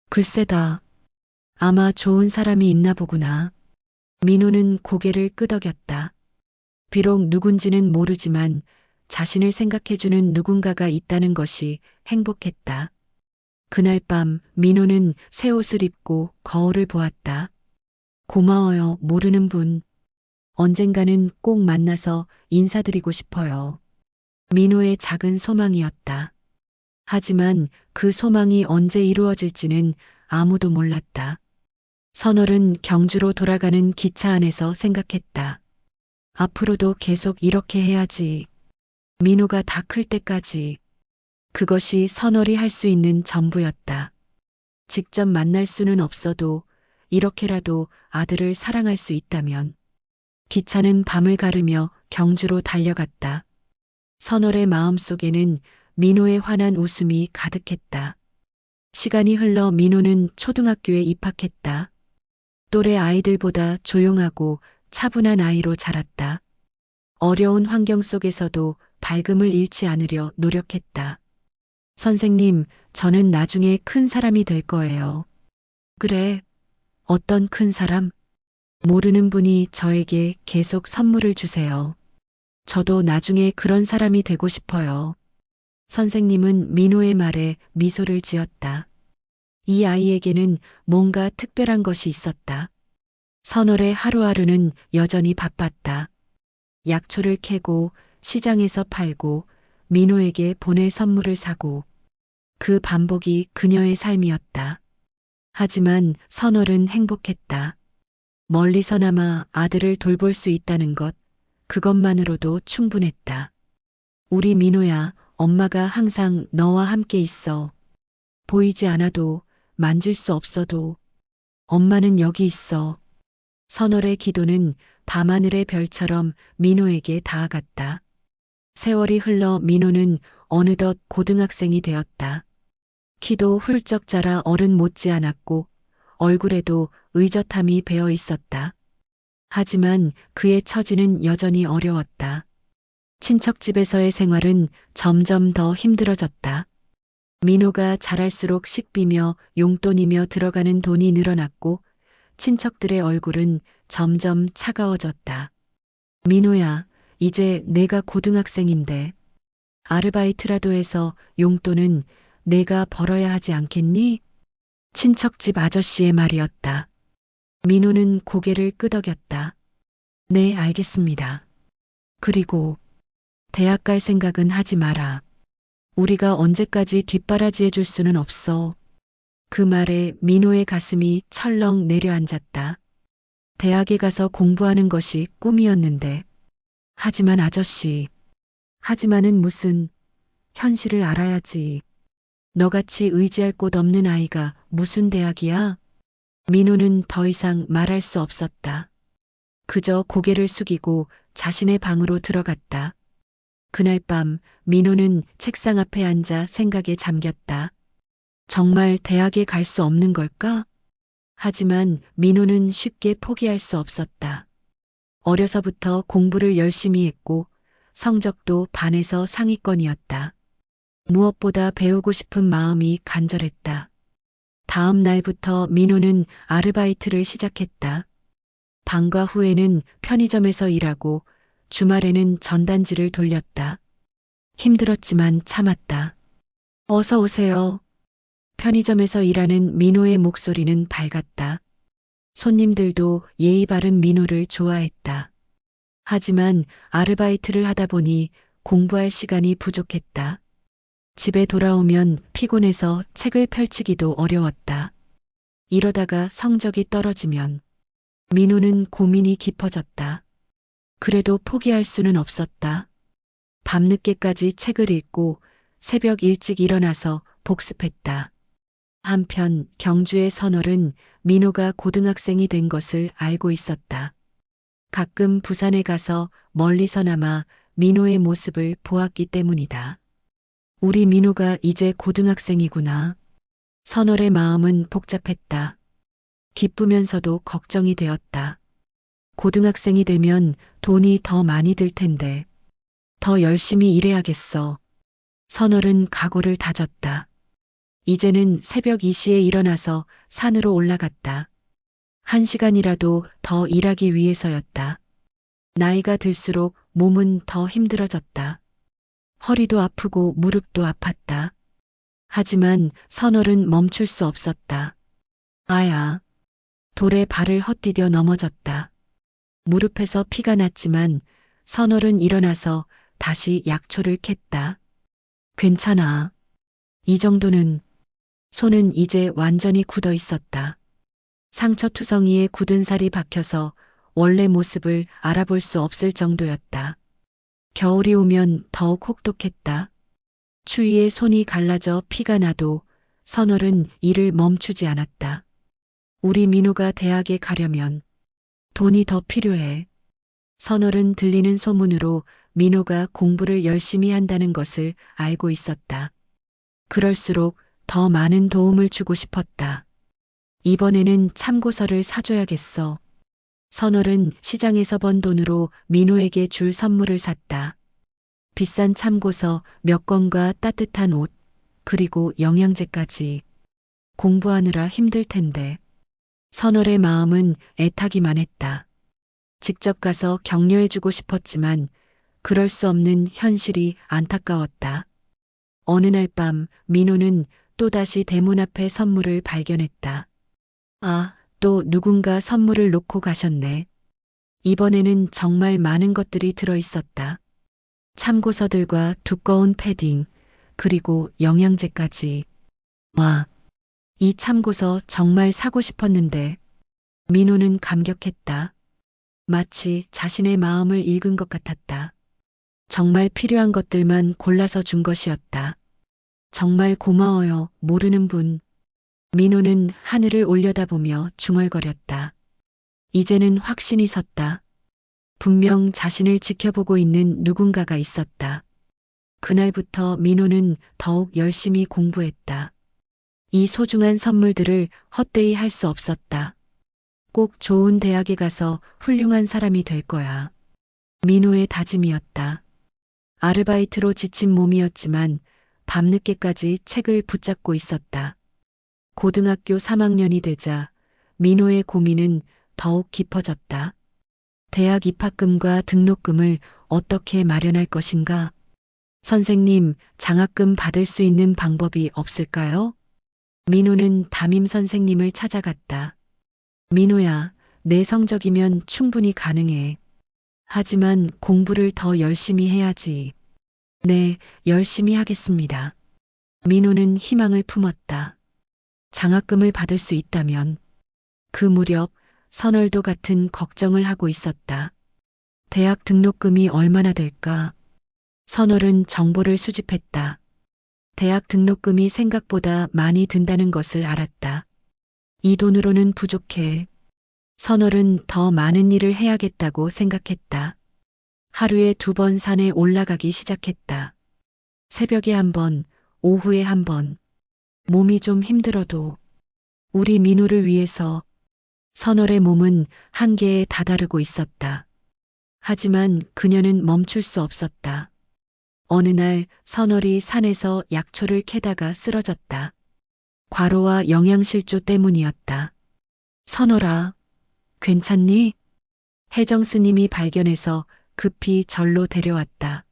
Speaker 1: 글쎄다. 아마 좋은 사람이 있나 보구나. 민호는 고개를 끄덕였다. 비록 누군지는 모르지만 자신을 생각해주는 누군가가 있다는 것이 행복했다. 그날 밤 민호는 새 옷을 입고 거울을 보았다. 고마워요, 모르는 분. 언젠가는 꼭 만나서 인사드리고 싶어요. 민호의 작은 소망이었다. 하지만 그 소망이 언제 이루어질지는 아무도 몰랐다. 선월은 경주로 돌아가는 기차 안에서 생각했다. 앞으로도 계속 이렇게 해야지. 민호가 다 클 때까지. 그것이 선월이 할 수 있는 전부였다. 직접 만날 수는 없어도 이렇게라도 아들을 사랑할 수 있다면. 기차는 밤을 가르며 경주로 달려갔다. 선월의 마음속에는 민호의 환한 웃음이 가득했다. 시간이 흘러 민호는 초등학교에 입학했다. 또래 아이들보다 조용하고 차분한 아이로 자랐다. 어려운 환경 속에서도 밝음을 잃지 않으려 노력했다. 선생님, 저는 나중에 큰 사람이 될 거예요. 그래, 어떤 큰 사람? 모르는 분이 저에게 계속 선물을 주세요. 저도 나중에 그런 사람이 되고 싶어요. 선생님은 민호의 말에 미소를 지었다. 이 아이에게는 뭔가 특별한 것이 있었다. 선월의 하루하루는 여전히 바빴다. 약초를 캐고 시장에서 팔고 민호에게 보낼 선물을 사고 그 반복이 그녀의 삶이었다. 하지만 선월은 행복했다. 멀리서나마 아들을 돌볼 수 있다는 것, 그것만으로도 충분했다. 우리 민호야, 엄마가 항상 너와 함께 있어. 보이지 않아도 만질 수 없어도 엄마는 여기 있어. 선월의 기도는 밤하늘의 별처럼 민호에게 닿아갔다. 세월이 흘러 민호는 어느덧 고등학생이 되었다. 키도 훌쩍 자라 어른 못지않았고 얼굴에도 의젓함이 배어 있었다. 하지만 그의 처지는 여전히 어려웠다. 친척집에서의 생활은 점점 더 힘들어졌다. 민호가 자랄수록 식비며 용돈이며 들어가는 돈이 늘어났고 친척들의 얼굴은 점점 차가워졌다. 민호야, 이제 내가 고등학생인데 아르바이트라도 해서 용돈은 내가 벌어야 하지 않겠니? 친척집 아저씨의 말이었다. 민호는 고개를 끄덕였다. 네, 알겠습니다. 그리고 대학 갈 생각은 하지 마라. 우리가 언제까지 뒷바라지 해줄 수는 없어. 그 말에 민호의 가슴이 철렁 내려앉았다. 대학에 가서 공부하는 것이 꿈이었는데. 하지만 아저씨. 하지만은 무슨, 현실을 알아야지. 너같이 의지할 곳 없는 아이가 무슨 대학이야? 민호는 더 이상 말할 수 없었다. 그저 고개를 숙이고 자신의 방으로 들어갔다. 그날 밤 민호는 책상 앞에 앉아 생각에 잠겼다. 정말 대학에 갈 수 없는 걸까? 하지만 민호는 쉽게 포기할 수 없었다. 어려서부터 공부를 열심히 했고 성적도 반에서 상위권이었다. 무엇보다 배우고 싶은 마음이 간절했다. 다음 날부터 민호는 아르바이트를 시작했다. 방과 후에는 편의점에서 일하고 주말에는 전단지를 돌렸다. 힘들었지만 참았다. 어서 오세요. 편의점에서 일하는 민호의 목소리는 밝았다. 손님들도 예의 바른 민호를 좋아했다. 하지만 아르바이트를 하다 보니 공부할 시간이 부족했다. 집에 돌아오면 피곤해서 책을 펼치기도 어려웠다. 이러다가 성적이 떨어지면 민호는 고민이 깊어졌다. 그래도 포기할 수는 없었다. 밤늦게까지 책을 읽고 새벽 일찍 일어나서 복습했다. 한편 경주의 선월은 민호가 고등학생이 된 것을 알고 있었다. 가끔 부산에 가서 멀리서나마 민호의 모습을 보았기 때문이다. 우리 민호가 이제 고등학생이구나. 선월의 마음은 복잡했다. 기쁘면서도 걱정이 되었다. 고등학생이 되면 돈이 더 많이 들 텐데 더 열심히 일해야겠어. 선월은 각오를 다졌다. 이제는 새벽 2시에 일어나서 산으로 올라갔다. 1시간이라도 더 일하기 위해서였다. 나이가 들수록 몸은 더 힘들어졌다. 허리도 아프고 무릎도 아팠다. 하지만 선월은 멈출 수 없었다. 아야. 돌에 발을 헛디뎌 넘어졌다. 무릎에서 피가 났지만 선월은 일어나서 다시 약초를 캤다. 괜찮아. 이 정도는. 손은 이제 완전히 굳어 있었다. 상처투성이에 굳은 살이 박혀서 원래 모습을 알아볼 수 없을 정도였다. 겨울이 오면 더욱 혹독했다. 추위에 손이 갈라져 피가 나도 선월은 일을 멈추지 않았다. 우리 민호가 대학에 가려면 돈이 더 필요해. 선월은 들리는 소문으로 민호가 공부를 열심히 한다는 것을 알고 있었다. 그럴수록 더 많은 도움을 주고 싶었다. 이번에는 참고서를 사줘야겠어. 선월은 시장에서 번 돈으로 민호에게 줄 선물을 샀다. 비싼 참고서 몇 권과 따뜻한 옷, 그리고 영양제까지. 공부하느라 힘들 텐데. 선월의 마음은 애타기만 했다. 직접 가서 격려해주고 싶었지만 그럴 수 없는 현실이 안타까웠다. 어느 날 밤 민호는 또다시 대문 앞에 선물을 발견했다. 아, 또 누군가 선물을 놓고 가셨네. 이번에는 정말 많은 것들이 들어 있었다. 참고서들과 두꺼운 패딩, 그리고 영양제까지. 와, 이 참고서 정말 사고 싶었는데. 민호는 감격했다. 마치 자신의 마음을 읽은 것 같았다. 정말 필요한 것들만 골라서 준 것이었다. 정말 고마워요, 모르는 분. 민호는 하늘을 올려다보며 중얼거렸다. 이제는 확신이 섰다. 분명 자신을 지켜보고 있는 누군가가 있었다. 그날부터 민호는 더욱 열심히 공부했다. 이 소중한 선물들을 헛되이 할 수 없었다. 꼭 좋은 대학에 가서 훌륭한 사람이 될 거야. 민호의 다짐이었다. 아르바이트로 지친 몸이었지만 밤늦게까지 책을 붙잡고 있었다. 고등학교 3학년이 되자 민호의 고민은 더욱 깊어졌다. 대학 입학금과 등록금을 어떻게 마련할 것인가? 선생님, 장학금 받을 수 있는 방법이 없을까요? 민호는 담임 선생님을 찾아갔다. 민호야, 내 성적이면 충분히 가능해. 하지만 공부를 더 열심히 해야지. 네, 열심히 하겠습니다. 민호는 희망을 품었다. 장학금을 받을 수 있다면. 그 무렵 선월도 같은 걱정을 하고 있었다. 대학 등록금이 얼마나 될까? 선월은 정보를 수집했다. 대학 등록금이 생각보다 많이 든다는 것을 알았다. 이 돈으로는 부족해. 선월은 더 많은 일을 해야겠다고 생각했다. 하루에 2번 산에 올라가기 시작했다. 새벽에 1번, 오후에 1번. 몸이 좀 힘들어도 우리 민호를 위해서. 선월의 몸은 한계에 다다르고 있었다. 하지만 그녀는 멈출 수 없었다. 어느 날 선월이 산에서 약초를 캐다가 쓰러졌다. 과로와 영양실조 때문이었다. 선월아, 괜찮니? 혜정 스님이 발견해서 급히 절로 데려왔다.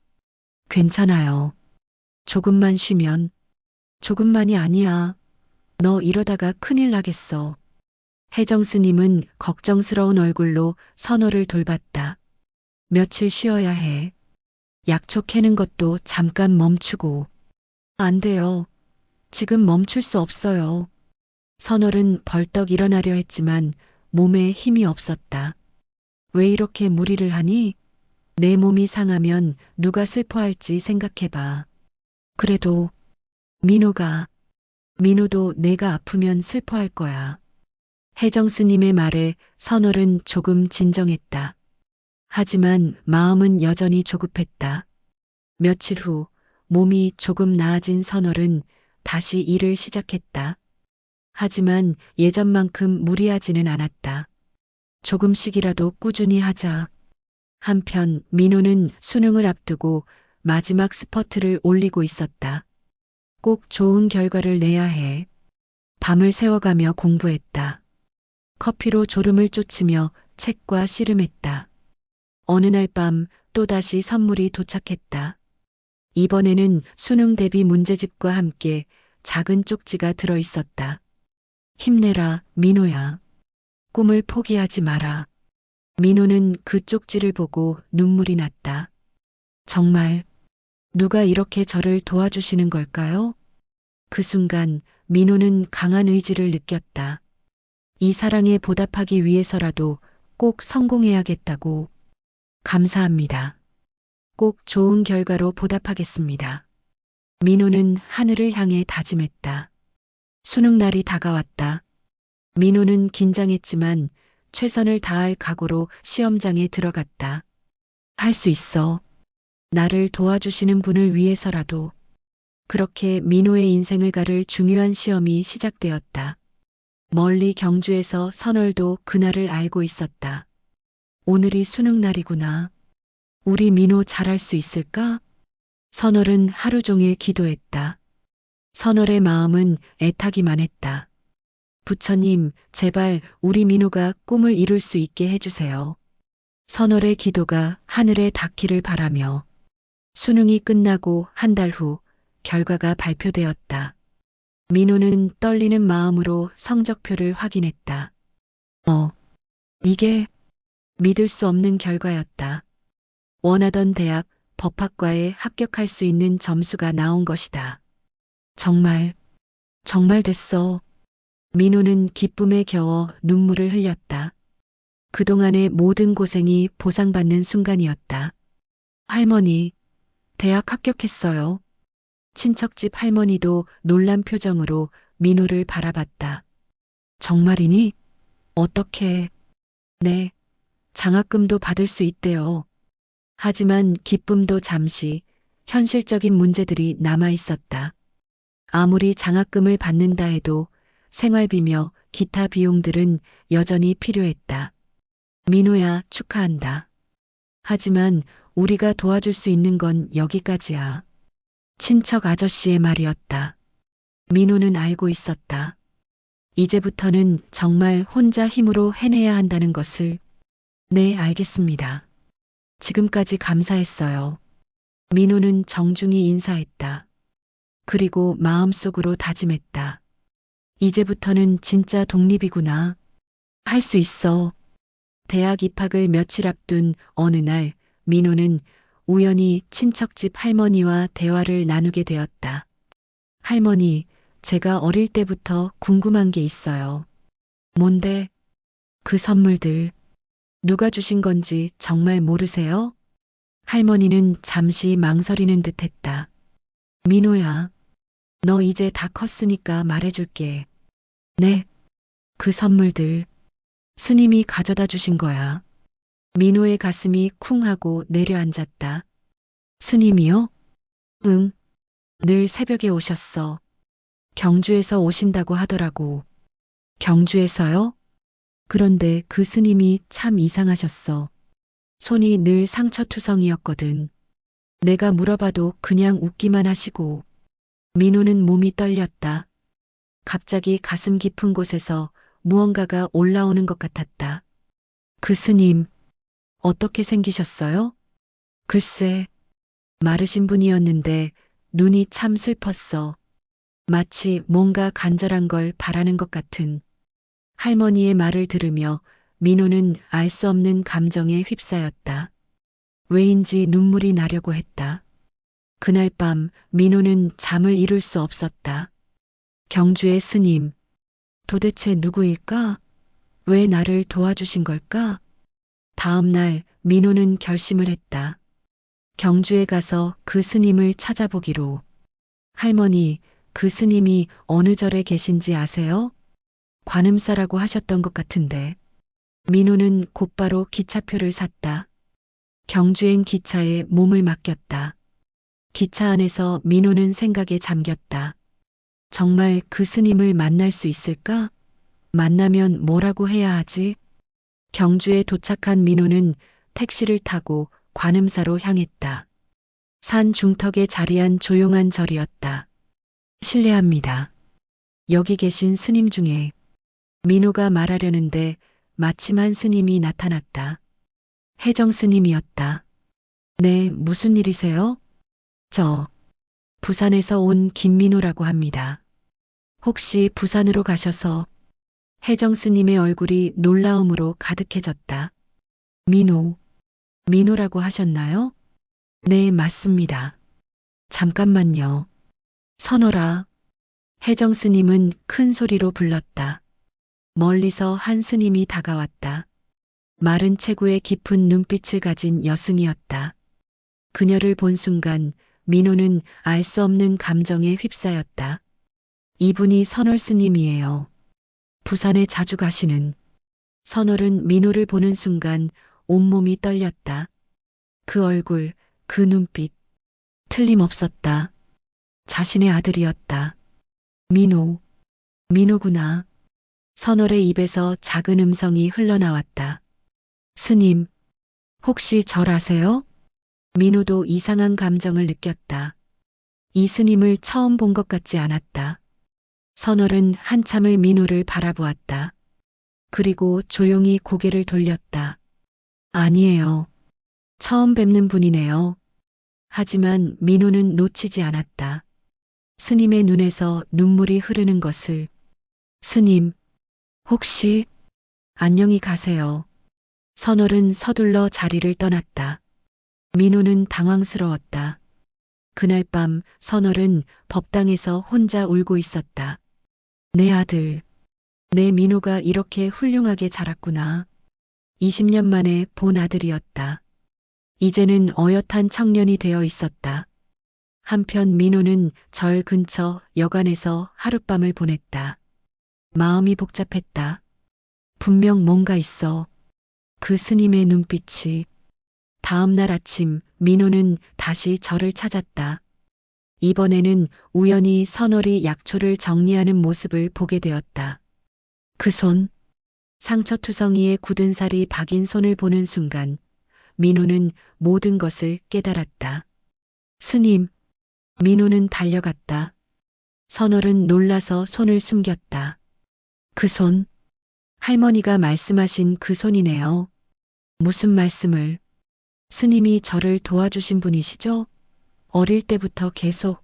Speaker 1: 괜찮아요. 조금만 쉬면. 조금만이 아니야. 너 이러다가 큰일 나겠어. 혜정 스님은 걱정스러운 얼굴로 선호를 돌봤다. 며칠 쉬어야 해. 약초 캐는 것도 잠깐 멈추고. 안 돼요. 지금 멈출 수 없어요. 선월은 벌떡 일어나려 했지만 몸에 힘이 없었다. 왜 이렇게 무리를 하니? 내 몸이 상하면 누가 슬퍼할지 생각해봐. 그래도 민호도 내가 아프면 슬퍼할 거야. 혜정 스님의 말에 선월은 조금 진정했다. 하지만 마음은 여전히 조급했다. 며칠 후 몸이 조금 나아진 선월은 다시 일을 시작했다. 하지만 예전만큼 무리하지는 않았다. 조금씩이라도 꾸준히 하자. 한편 민호는 수능을 앞두고 마지막 스퍼트를 올리고 있었다. 꼭 좋은 결과를 내야 해. 밤을 새워가며 공부했다. 커피로 졸음을 쫓으며 책과 씨름했다. 어느 날 밤 또다시 선물이 도착했다. 이번에는 수능 대비 문제집과 함께 작은 쪽지가 들어 있었다. 힘내라, 민호야. 꿈을 포기하지 마라. 민호는 그 쪽지를 보고 눈물이 났다. 정말 누가 이렇게 저를 도와주시는 걸까요? 그 순간 민호는 강한 의지를 느꼈다. 이 사랑에 보답하기 위해서라도 꼭 성공해야겠다고. 감사합니다. 꼭 좋은 결과로 보답하겠습니다. 민호는 하늘을 향해 다짐했다. 수능 날이 다가왔다. 민호는 긴장했지만 최선을 다할 각오로 시험장에 들어갔다. 할 수 있어. 나를 도와주시는 분을 위해서라도. 그렇게 민호의 인생을 가를 중요한 시험이 시작되었다. 멀리 경주에서 선월도 그날을 알고 있었다. 오늘이 수능 날이구나. 우리 민호 잘할 수 있을까? 선월은 하루 종일 기도했다. 선월의 마음은 애타기만 했다. 부처님, 제발 우리 민호가 꿈을 이룰 수 있게 해주세요. 선월의 기도가 하늘에 닿기를 바라며 수능이 끝나고 1달 후 결과가 발표되었다. 민호는 떨리는 마음으로 성적표를 확인했다. 이게 믿을 수 없는 결과였다. 원하던 대학 법학과에 합격할 수 있는 점수가 나온 것이다. 정말 됐어. 민호는 기쁨에 겨워 눈물을 흘렸다. 그동안의 모든 고생이 보상받는 순간이었다. 할머니, 대학 합격했어요. 친척집 할머니도 놀란 표정으로 민호를 바라봤다. 정말이니? 어떻게? 네, 장학금도 받을 수 있대요. 하지만 기쁨도 잠시 현실적인 문제들이 남아 있었다. 아무리 장학금을 받는다 해도 생활비며 기타 비용들은 여전히 필요했다. 민호야, 축하한다. 하지만 우리가 도와줄 수 있는 건 여기까지야. 친척 아저씨의 말이었다. 민호는 알고 있었다. 이제부터는 정말 혼자 힘으로 해내야 한다는 것을. 네, 알겠습니다. 지금까지 감사했어요. 민호는 정중히 인사했다. 그리고 마음속으로 다짐했다. 이제부터는 진짜 독립이구나. 할 수 있어. 대학 입학을 며칠 앞둔 어느 날 민호는 우연히 친척집 할머니와 대화를 나누게 되었다. 할머니, 제가 어릴 때부터 궁금한 게 있어요. 뭔데? 그 선물들. 누가 주신 건지 정말 모르세요? 할머니는 잠시 망설이는 듯 했다. 민호야, 너 이제 다 컸으니까 말해줄게. 네, 그 선물들. 스님이 가져다 주신 거야. 민호의 가슴이 쿵 하고 내려앉았다. 스님이요? 응, 늘 새벽에 오셨어. 경주에서 오신다고 하더라고. 경주에서요? 그런데 그 스님이 참 이상하셨어. 손이 늘 상처투성이었거든. 내가 물어봐도 그냥 웃기만 하시고. 민호는 몸이 떨렸다. 갑자기 가슴 깊은 곳에서 무언가가 올라오는 것 같았다. 그 스님, 어떻게 생기셨어요? 글쎄, 마르신 분이었는데 눈이 참 슬펐어. 마치 뭔가 간절한 걸 바라는 것 같은. 할머니의 말을 들으며 민호는 알 수 없는 감정에 휩싸였다. 왜인지 눈물이 나려고 했다. 그날 밤 민호는 잠을 이룰 수 없었다. 경주의 스님, 도대체 누구일까? 왜 나를 도와주신 걸까? 다음 날 민호는 결심을 했다. 경주에 가서 그 스님을 찾아보기로. 할머니, 그 스님이 어느 절에 계신지 아세요? 관음사라고 하셨던 것 같은데. 민호는 곧바로 기차표를 샀다. 경주행 기차에 몸을 맡겼다. 기차 안에서 민호는 생각에 잠겼다. 정말 그 스님을 만날 수 있을까? 만나면 뭐라고 해야 하지? 경주에 도착한 민호는 택시를 타고 관음사로 향했다. 산 중턱에 자리한 조용한 절이었다. 실례합니다. 여기 계신 스님 중에. 민호가 말하려는데 마침 한 스님이 나타났다. 혜정 스님이었다. 네, 무슨 일이세요? 저, 부산에서 온 김민호라고 합니다. 혹시 부산으로 가셔서. 혜정 스님의 얼굴이 놀라움으로 가득해졌다. 민호, 민호라고 하셨나요? 네, 맞습니다. 잠깐만요. 선호라. 혜정 스님은 큰 소리로 불렀다. 멀리서 한 스님이 다가왔다. 마른 체구에 깊은 눈빛을 가진 여승이었다. 그녀를 본 순간 민호는 알 수 없는 감정에 휩싸였다. 이분이 선월 스님이에요. 부산에 자주 가시는. 선월은 민호를 보는 순간 온몸이 떨렸다. 그 얼굴, 그 눈빛. 틀림없었다. 자신의 아들이었다. 민호, 민호구나. 선월의 입에서 작은 음성이 흘러나왔다. 스님, 혹시 절 아세요? 민호도 이상한 감정을 느꼈다. 이 스님을 처음 본 것 같지 않았다. 선월은 한참을 민호를 바라보았다. 그리고 조용히 고개를 돌렸다. 아니에요. 처음 뵙는 분이네요. 하지만 민호는 놓치지 않았다. 스님의 눈에서 눈물이 흐르는 것을. 스님, 혹시. 안녕히 가세요. 선월은 서둘러 자리를 떠났다. 민호는 당황스러웠다. 그날 밤 선월은 법당에서 혼자 울고 있었다. 내 아들, 내 민호가 이렇게 훌륭하게 자랐구나. 20년 만에 본 아들이었다. 이제는 어엿한 청년이 되어 있었다. 한편 민호는 절 근처 여관에서 하룻밤을 보냈다. 마음이 복잡했다. 분명 뭔가 있어. 그 스님의 눈빛이. 다음 날 아침 민호는 다시 절을 찾았다. 이번에는 우연히 선월이 약초를 정리하는 모습을 보게 되었다. 그 손, 상처투성이에 굳은 살이 박인 손을 보는 순간 민호는 모든 것을 깨달았다. 스님, 민호는 달려갔다. 선월은 놀라서 손을 숨겼다. 그 손, 할머니가 말씀하신 그 손이네요. 무슨 말씀을? 스님이 저를 도와주신 분이시죠? 어릴 때부터 계속.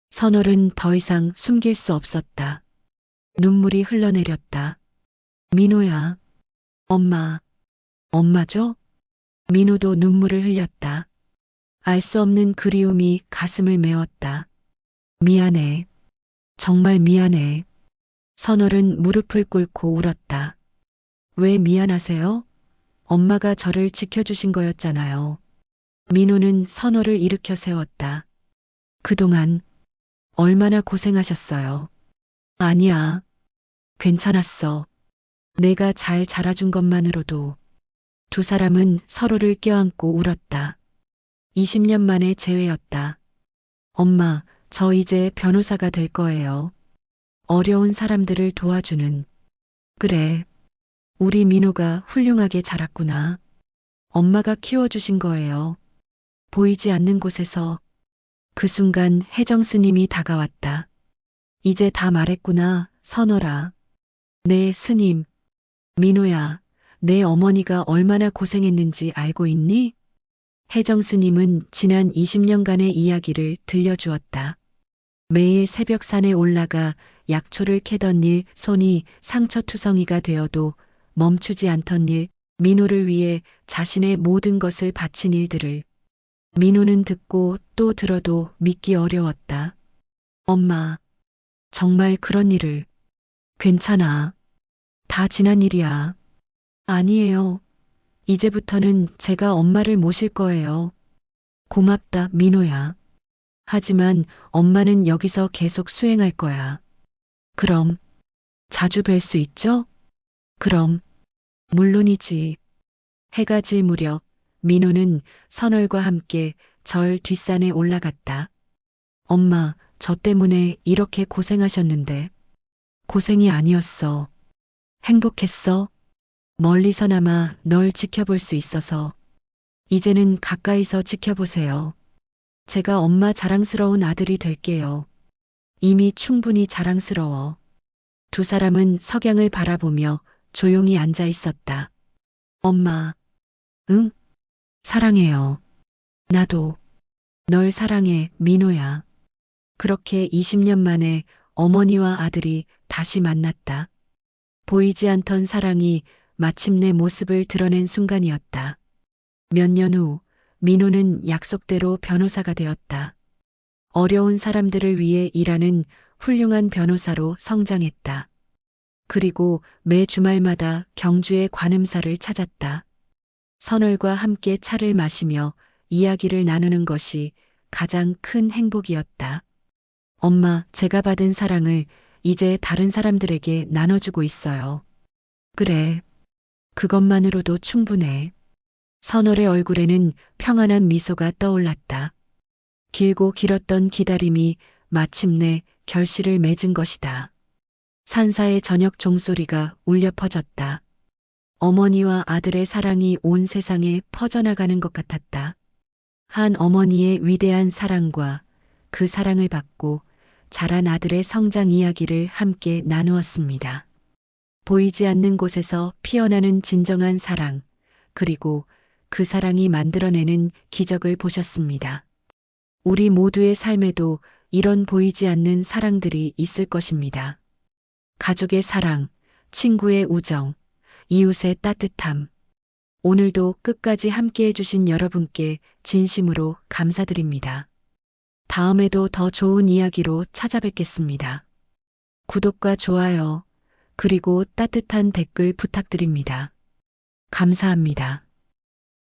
Speaker 1: 선월은 더 이상 숨길 수 없었다. 눈물이 흘러내렸다. 민호야. 엄마. 엄마죠? 민호도 눈물을 흘렸다. 알 수 없는 그리움이 가슴을 메웠다. 미안해. 정말 미안해. 선월은 무릎을 꿇고 울었다. 왜 미안하세요? 엄마가 저를 지켜주신 거였잖아요. 민호는 선월을 일으켜 세웠다. 그동안 얼마나 고생하셨어요. 아니야. 괜찮았어. 내가 잘 자라준 것만으로도. 두 사람은 서로를 껴안고 울었다. 20년 만의 재회였다. 엄마, 저 이제 변호사가 될 거예요. 어려운 사람들을 도와주는. 그래. 우리 민호가 훌륭하게 자랐구나. 엄마가 키워주신 거예요. 보이지 않는 곳에서. 그 순간 혜정 스님이 다가왔다. 이제 다 말했구나, 선월아. 네, 스님. 민호야, 내 어머니가 얼마나 고생했는지 알고 있니? 혜정 스님은 지난 20년간의 이야기를 들려주었다. 매일 새벽 산에 올라가 약초를 캐던 일, 손이 상처투성이가 되어도 멈추지 않던 일, 민호를 위해 자신의 모든 것을 바친 일들을. 민호는 듣고 또 들어도 믿기 어려웠다. 엄마, 정말 그런 일을. 괜찮아. 다 지난 일이야. 아니에요. 이제부터는 제가 엄마를 모실 거예요. 고맙다, 민호야. 하지만 엄마는 여기서 계속 수행할 거야. 그럼 자주 뵐 수 있죠? 그럼 물론이지. 해가 질 무렵 민호는 선월과 함께 절 뒷산에 올라갔다. 엄마, 저 때문에 이렇게 고생하셨는데. 고생이 아니었어. 행복했어. 멀리서나마 널 지켜볼 수 있어서. 이제는 가까이서 지켜보세요. 제가 엄마 자랑스러운 아들이 될게요. 이미 충분히 자랑스러워. 두 사람은 석양을 바라보며 조용히 앉아 있었다. 엄마. 응? 사랑해요. 나도. 널 사랑해, 민호야. 그렇게 20년 만에 어머니와 아들이 다시 만났다. 보이지 않던 사랑이 마침내 모습을 드러낸 순간이었다. 몇 년 후 민호는 약속대로 변호사가 되었다. 어려운 사람들을 위해 일하는 훌륭한 변호사로 성장했다. 그리고 매 주말마다 경주의 관음사를 찾았다. 선월과 함께 차를 마시며 이야기를 나누는 것이 가장 큰 행복이었다. 엄마, 제가 받은 사랑을 이제 다른 사람들에게 나눠주고 있어요. 그래. 그것만으로도 충분해. 선월의 얼굴에는 평안한 미소가 떠올랐다. 길고 길었던 기다림이 마침내 결실을 맺은 것이다. 산사의 저녁 종소리가 울려 퍼졌다. 어머니와 아들의 사랑이 온 세상에 퍼져나가는 것 같았다. 한 어머니의 위대한 사랑과 그 사랑을 받고 자란 아들의 성장 이야기를 함께 나누었습니다. 보이지 않는 곳에서 피어나는 진정한 사랑, 그리고 그 사랑이 만들어내는 기적을 보셨습니다. 우리 모두의 삶에도 이런 보이지 않는 사랑들이 있을 것입니다. 가족의 사랑, 친구의 우정, 이웃의 따뜻함. 오늘도 끝까지 함께 해주신 여러분께 진심으로 감사드립니다. 다음에도 더 좋은 이야기로 찾아뵙겠습니다. 구독과 좋아요, 그리고 따뜻한 댓글 부탁드립니다. 감사합니다.